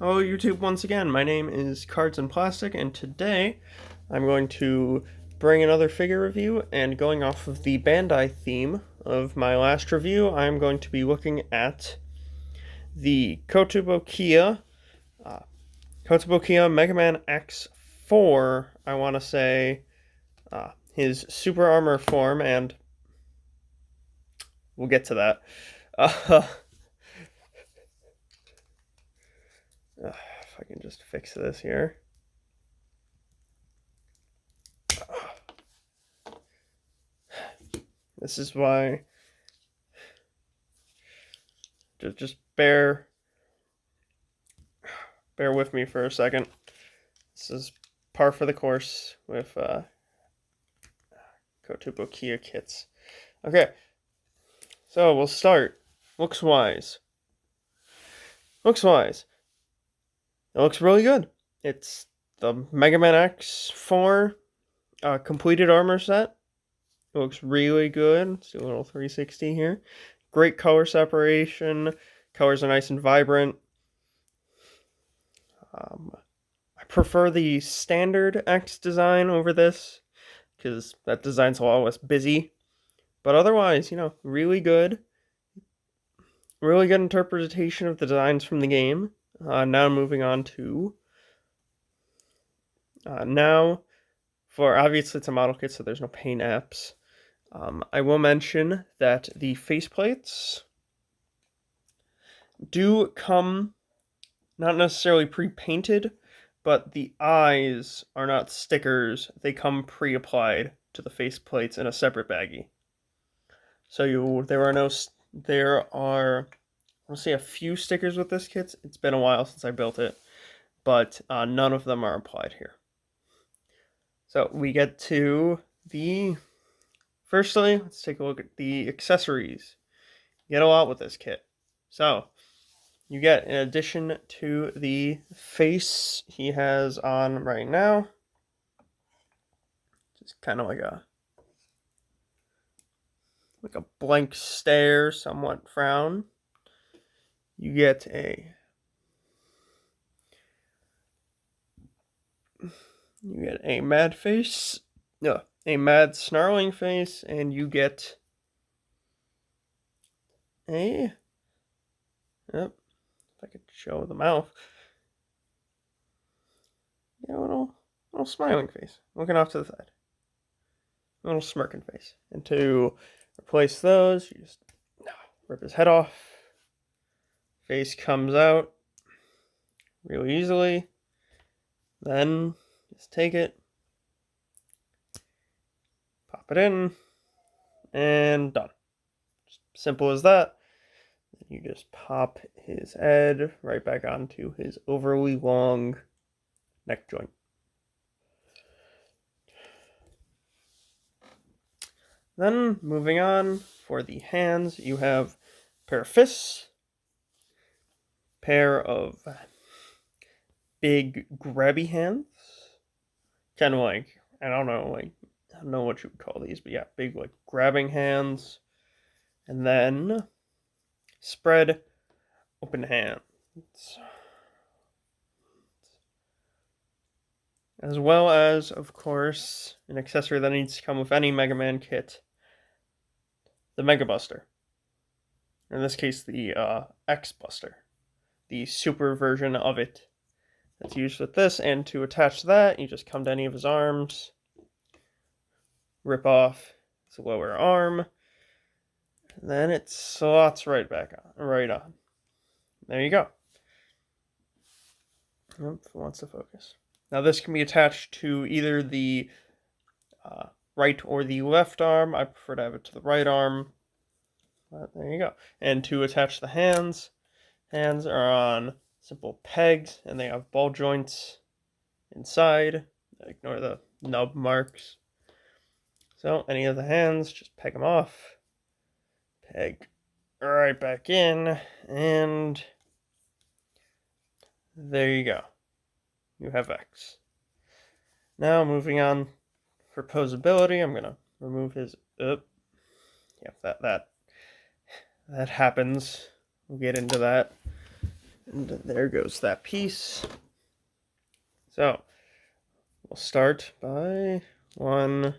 Hello YouTube once again, my name is Cards and Plastic, and today I'm going to bring another figure review, and going off of the Bandai theme of my last review, I'm going to be looking at the Kotobukiya Mega Man X4, I want to say, his Super Armor form, and we'll get to that. If I can just fix this here. This is why. Just bear with me for a second. This is par for the course with Kotobukiya kits. Okay, so we'll start. Looks-wise. It looks really good. It's the Mega Man X4 completed armor set. It looks really good. Let's do a little 360 here. Great color separation. Colors are nice and vibrant. I prefer the standard X design over this, because that design's a lot less busy. But otherwise, really good. Really good interpretation of the designs from the game. Now moving on to... now, for obviously it's a model kit, so there's no paint apps. I will mention that the faceplates do come not necessarily pre-painted, but the eyes are not stickers. They come pre-applied to the faceplates in a separate baggie. So there are, I'll say, a few stickers with this kit. It's been a while since I built it, but none of them are applied here. So we get to the... Firstly, let's take a look at the accessories. You get a lot with this kit. So, you get, in addition to the face he has on right now, just kind of like a blank stare, somewhat frown. You get a mad face. No, a mad snarling face, and you get a... Yep, if I could show the mouth. Yeah, a little smiling face, looking off to the side. A little smirking face. And to replace those, you just rip his head off. Face comes out really easily. Then just take it, pop it in, and done. Just simple as that. You just pop his head right back onto his overly long neck joint. Then, moving on, for the hands, you have a pair of fists, pair of big grabby hands, kind of like, I don't know what you would call these, but yeah, big grabbing hands, and then spread open hands, as well as, of course, an accessory that needs to come with any Mega Man kit, the Mega Buster. In this case, the X Buster, the super version of it that's used with this. And to attach that, you just come to any of his arms, rip off his lower arm, and then it slots right on. There you go. Oops, it wants to focus. Now this can be attached to either the right or the left arm. I prefer to have it to the right arm. But there you go. And to attach the hands are on simple pegs, and they have ball joints inside. Ignore the nub marks. So any of the hands, just peg them off, peg right back in, and there you go. You have X. Now moving on for posability, I'm gonna remove his that happens. We'll get into that. And there goes that piece. So, we'll start by putting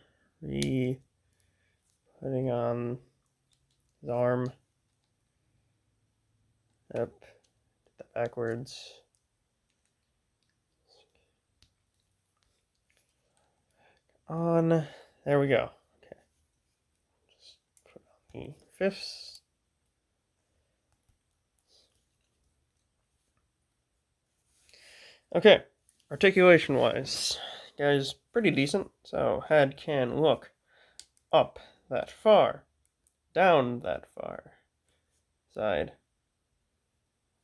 on his arm. Yep, get that backwards. On, there we go. Okay, just put on the fifths. Okay, articulation-wise, guy's pretty decent. So head can look up that far, down that far, side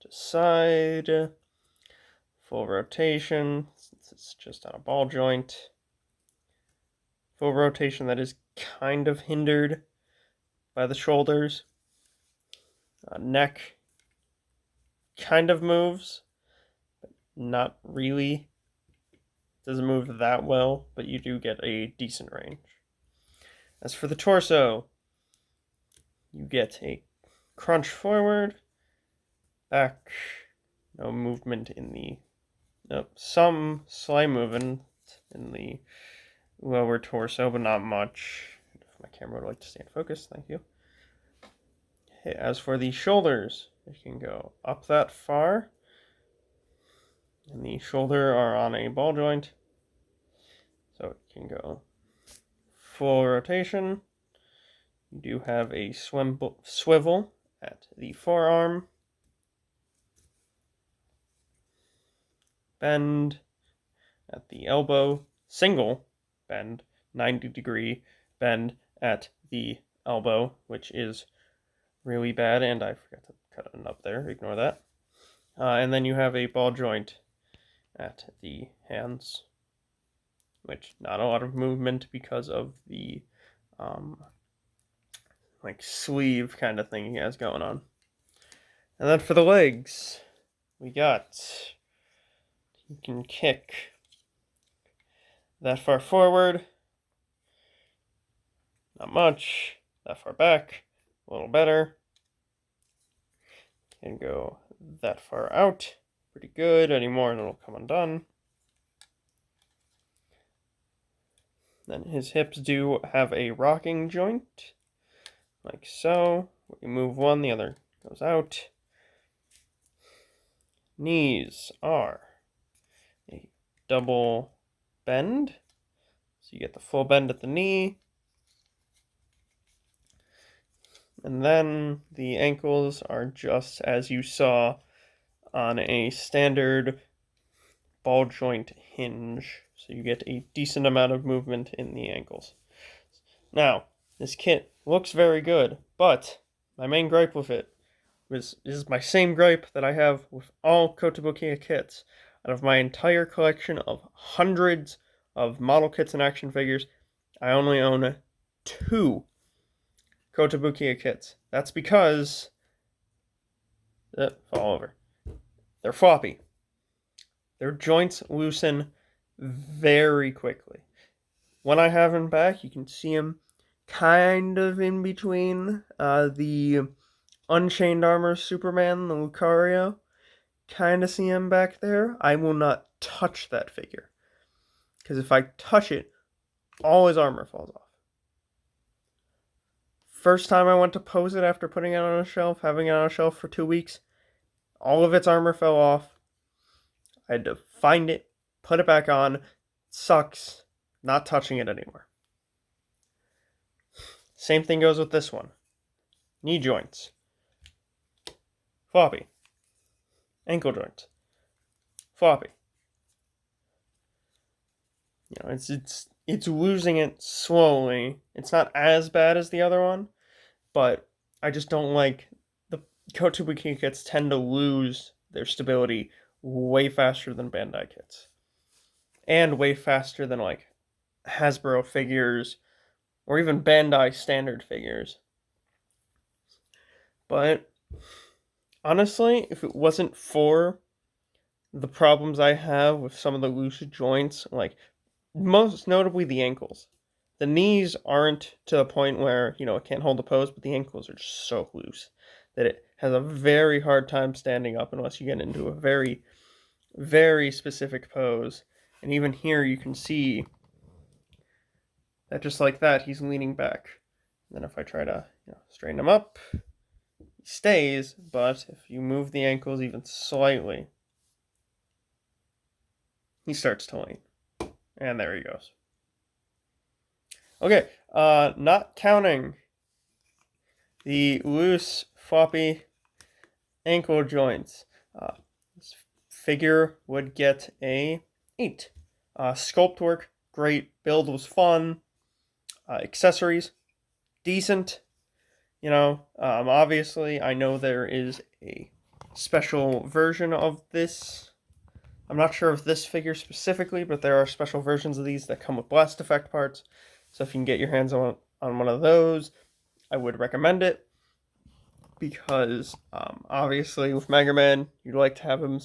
to side, full rotation, since it's just on a ball joint. Full rotation that is kind of hindered by the shoulders. Neck kind of moves, but not really. Doesn't move that well, but you do get a decent range. As for the torso, you get a crunch forward, back, no movement in the, some slight movement in the lower torso, but not much. If my camera would like to stay in focus, thank you. Okay, as for the shoulders, it can go up that far, and the shoulder are on a ball joint, so it can go full rotation. You do have a swivel at the forearm, bend at the elbow, single bend, 90-degree bend at the elbow, which is really bad, and I forgot to cut it up there, ignore that. And then you have a ball joint at the hands, which not a lot of movement because of the like sleeve kind of thing he has going on. And then for the legs, we got, you can kick that far forward, not much, that far back, a little better, can go that far out, pretty good, any more and it'll come undone. Then his hips do have a rocking joint, like so. We move one, the other goes out. Knees are a double bend, so you get the full bend at the knee. And then the ankles are just as you saw on a standard ball joint hinge. So you get a decent amount of movement in the ankles. Now, this kit looks very good, but my main gripe with it is my same gripe that I have with all Kotobukiya kits. Out of my entire collection of hundreds of model kits and action figures, I only own 2 Kotobukiya kits. That's because fall over. They're floppy. Their joints loosen very quickly. When I have them back, you can see them kind of in between the Unchained Armor Superman, the Lucario. Kind of see him back there. I will not touch that figure, because if I touch it, all his armor falls off. First time I went to pose it after putting it on a shelf, having it on a shelf for 2 weeks, all of its armor fell off. I had to find it, put it back on. It sucks. Not touching it anymore. Same thing goes with this one. Knee joints. Floppy. Ankle joints. Floppy. You know, it's losing it slowly. It's not as bad as the other one, but I just don't like the Kotobukiya kits tend to lose their stability way faster than Bandai kits. And way faster than like Hasbro figures or even Bandai standard figures. But honestly, if it wasn't for the problems I have with some of the loose joints, like most notably the ankles. The knees aren't to the point where, it can't hold the pose, but the ankles are just so loose that it has a very hard time standing up unless you get into a very, very specific pose. And even here you can see that just like that, he's leaning back. And then if I try to straighten him up, he stays, but if you move the ankles even slightly, he starts to lean. And there he goes. Okay, not counting the loose, floppy ankle joints. This figure would get a 8. Sculpt work, great. Build was fun. Accessories, decent. Obviously, I know there is a special version of this. I'm not sure of this figure specifically, but there are special versions of these that come with blast effect parts. So if you can get your hands on one of those, I would recommend it. Because, obviously, with Mega Man, you'd like to have him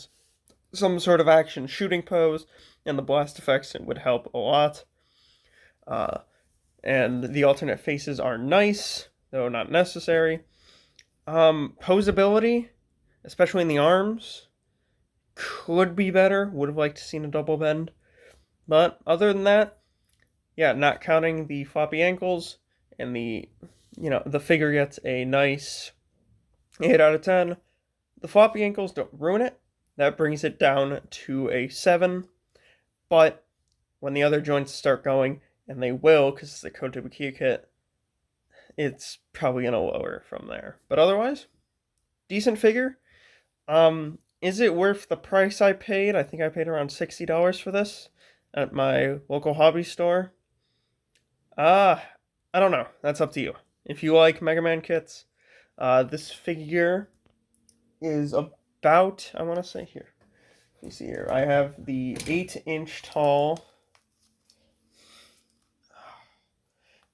some sort of action shooting pose, and the blast effects would help a lot. And the alternate faces are nice, though not necessary. Posability, especially in the arms, could be better. Would have liked to seen a double bend. But other than that, yeah, not counting the floppy ankles, and the figure gets a nice 8 out of 10. The floppy ankles don't ruin it. That brings it down to a 7. But when the other joints start going, and they will, because it's the Kotobukiya kit, it's probably going to lower from there. But otherwise, decent figure. Is it worth the price I paid? I think I paid around $60 for this at my local hobby store. I don't know. That's up to you. If you like Mega Man kits, this figure is about, I want to say here. Let me see here. I have the 8-inch tall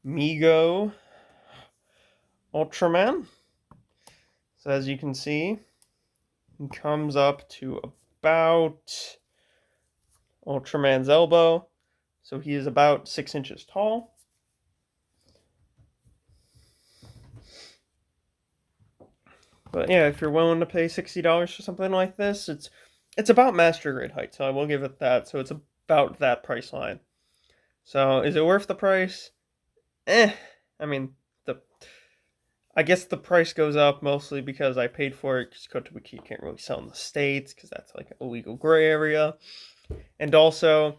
Mego Ultraman. So as you can see, he comes up to about Ultraman's elbow. So he is about 6 inches tall. But yeah, if you're willing to pay $60 for something like this, it's about master grade height, so I will give it that. So it's about that price line. So is it worth the price? I mean, I guess the price goes up mostly because I paid for it, because Kotobukiya can't really sell in the States, because that's like a legal gray area. And also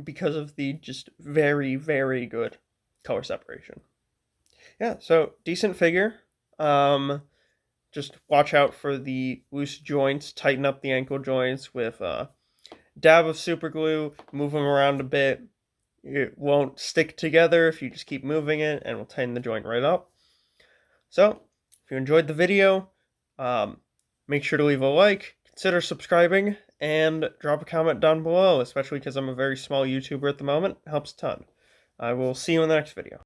because of the just very, very good color separation. Yeah, so decent figure. Just watch out for the loose joints. Tighten up the ankle joints with a dab of super glue. Move them around a bit. It won't stick together if you just keep moving it, and will tighten the joint right up. So, if you enjoyed the video, make sure to leave a like, consider subscribing, and drop a comment down below, especially because I'm a very small YouTuber at the moment. It helps a ton. I will see you in the next video.